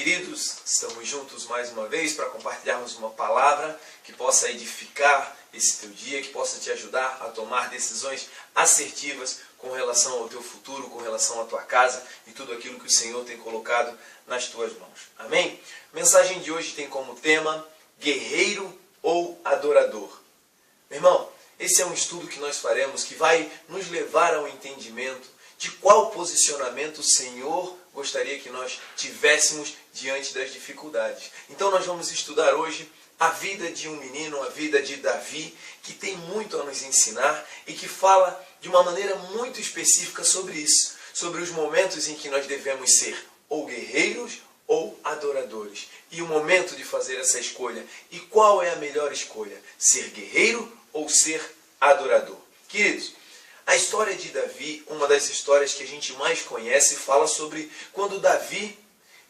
queridos, estamos juntos mais uma vez para compartilharmos uma palavra que possa edificar esse teu dia, que possa te ajudar a tomar decisões assertivas com relação ao teu futuro, com relação à tua casa e tudo aquilo que o Senhor tem colocado nas tuas mãos. Amém? A mensagem de hoje tem como tema guerreiro ou adorador. Meu irmão, esse é um estudo que nós faremos que vai nos levar ao entendimento de qual posicionamento o Senhor gostaria que nós tivéssemos diante das dificuldades. Então nós vamos estudar hoje a vida de um menino, a vida de Davi, que tem muito a nos ensinar e que fala de uma maneira muito específica sobre isso, sobre os momentos em que nós devemos ser ou guerreiros ou adoradores. E o momento de fazer essa escolha. E qual é a melhor escolha? Ser guerreiro ou ser adorador? Queridos, a história de Davi, uma das histórias que a gente mais conhece, fala sobre quando Davi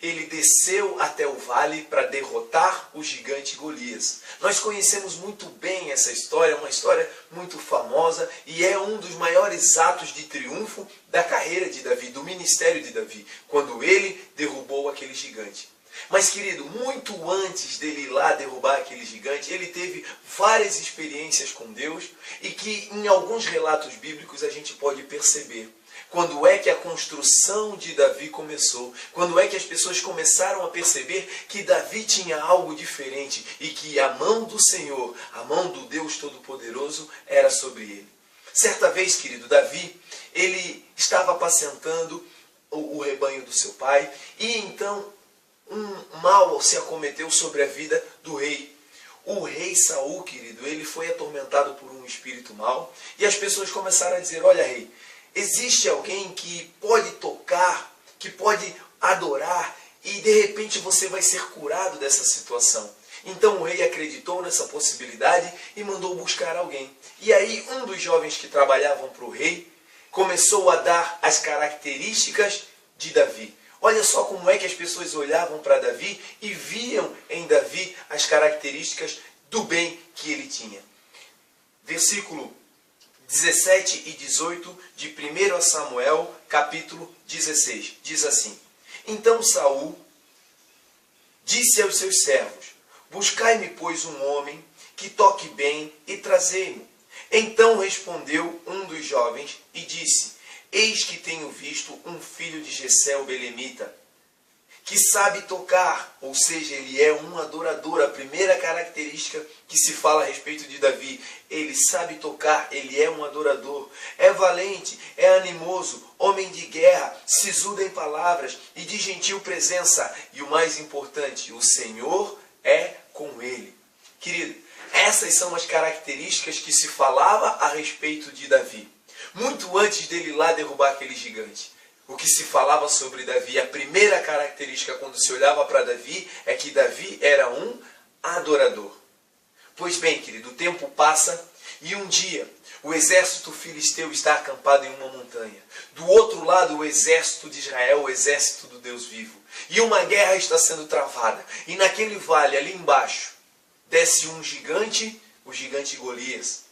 ele desceu até o vale para derrotar o gigante Golias. Nós conhecemos muito bem essa história, uma história muito famosa e é um dos maiores atos de triunfo da carreira de Davi, do ministério de Davi, quando ele derrubou aquele gigante. Mas, querido, muito antes dele ir lá derrubar aquele gigante, ele teve várias experiências com Deus e que em alguns relatos bíblicos a gente pode perceber quando é que a construção de Davi começou, quando é que as pessoas começaram a perceber que Davi tinha algo diferente e que a mão do Senhor, a mão do Deus Todo-Poderoso era sobre ele. Certa vez, querido, Davi, ele estava apacentando o rebanho do seu pai e então um mal se acometeu sobre a vida do rei. O rei Saul, querido, ele foi atormentado por um espírito mau e as pessoas começaram a dizer, olha rei, existe alguém que pode tocar, que pode adorar e de repente você vai ser curado dessa situação. Então o rei acreditou nessa possibilidade e mandou buscar alguém. E aí um dos jovens que trabalhavam para o rei começou a dar as características de Davi. Olha só como é que as pessoas olhavam para Davi e viam em Davi as características do bem que ele tinha. Versículo 17 e 18 de 1 Samuel, capítulo 16. Diz assim: Então Saul disse aos seus servos, buscai-me, pois, um homem que toque bem e trazei-me. Então respondeu um dos jovens e disse, eis que tenho visto um filho de Jessé o belemita, que sabe tocar, ou seja, ele é um adorador. A primeira característica que se fala a respeito de Davi, ele sabe tocar, ele é um adorador, é valente, é animoso, homem de guerra, sisudo em palavras e de gentil presença. E o mais importante, o Senhor é com ele. Querido, essas são as características que se falava a respeito de Davi. Muito antes dele ir lá derrubar aquele gigante. O que se falava sobre Davi, a primeira característica quando se olhava para Davi, é que Davi era um adorador. Pois bem, querido, o tempo passa e um dia o exército filisteu está acampado em uma montanha. Do outro lado, o exército de Israel, o exército do Deus vivo. E uma guerra está sendo travada. E naquele vale, ali embaixo, desce um gigante, o gigante Golias.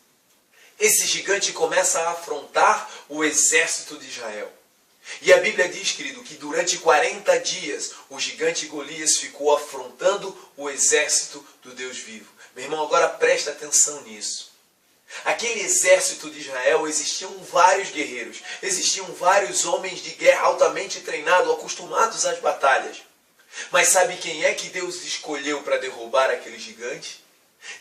Esse gigante começa a afrontar o exército de Israel. E a Bíblia diz, querido, que durante 40 dias o gigante Golias ficou afrontando o exército do Deus vivo. Meu irmão, agora presta atenção nisso. Aquele exército de Israel existiam vários guerreiros, existiam vários homens de guerra altamente treinados, acostumados às batalhas. Mas sabe quem é que Deus escolheu para derrubar aquele gigante?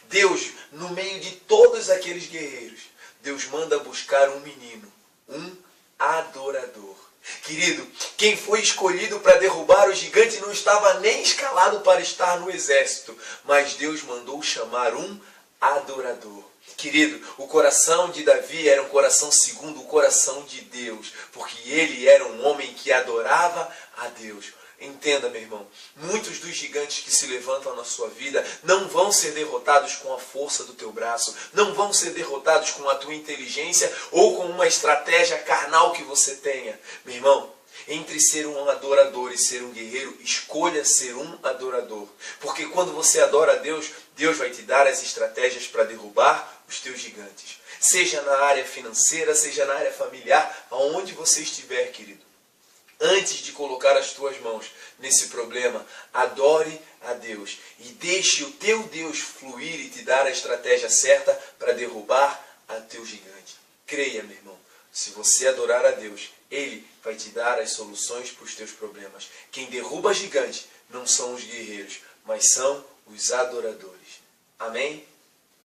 Deus, no meio de todos aqueles guerreiros, Deus manda buscar um menino, um adorador. Querido, quem foi escolhido para derrubar o gigante não estava nem escalado para estar no exército, mas Deus mandou chamar um adorador. Querido, o coração de Davi era um coração segundo o coração de Deus, porque ele era um homem que adorava a Deus. Entenda, meu irmão, muitos dos gigantes que se levantam na sua vida não vão ser derrotados com a força do teu braço, não vão ser derrotados com a tua inteligência ou com uma estratégia carnal que você tenha. Meu irmão, entre ser um adorador e ser um guerreiro, escolha ser um adorador. Porque quando você adora a Deus, Deus vai te dar as estratégias para derrubar os teus gigantes. Seja na área financeira, seja na área familiar, aonde você estiver, querido. Antes de colocar as tuas mãos nesse problema, adore a Deus e deixe o teu Deus fluir e te dar a estratégia certa para derrubar a teu gigante. Creia, meu irmão, se você adorar a Deus, Ele vai te dar as soluções para os teus problemas. Quem derruba gigante não são os guerreiros, mas são os adoradores. Amém?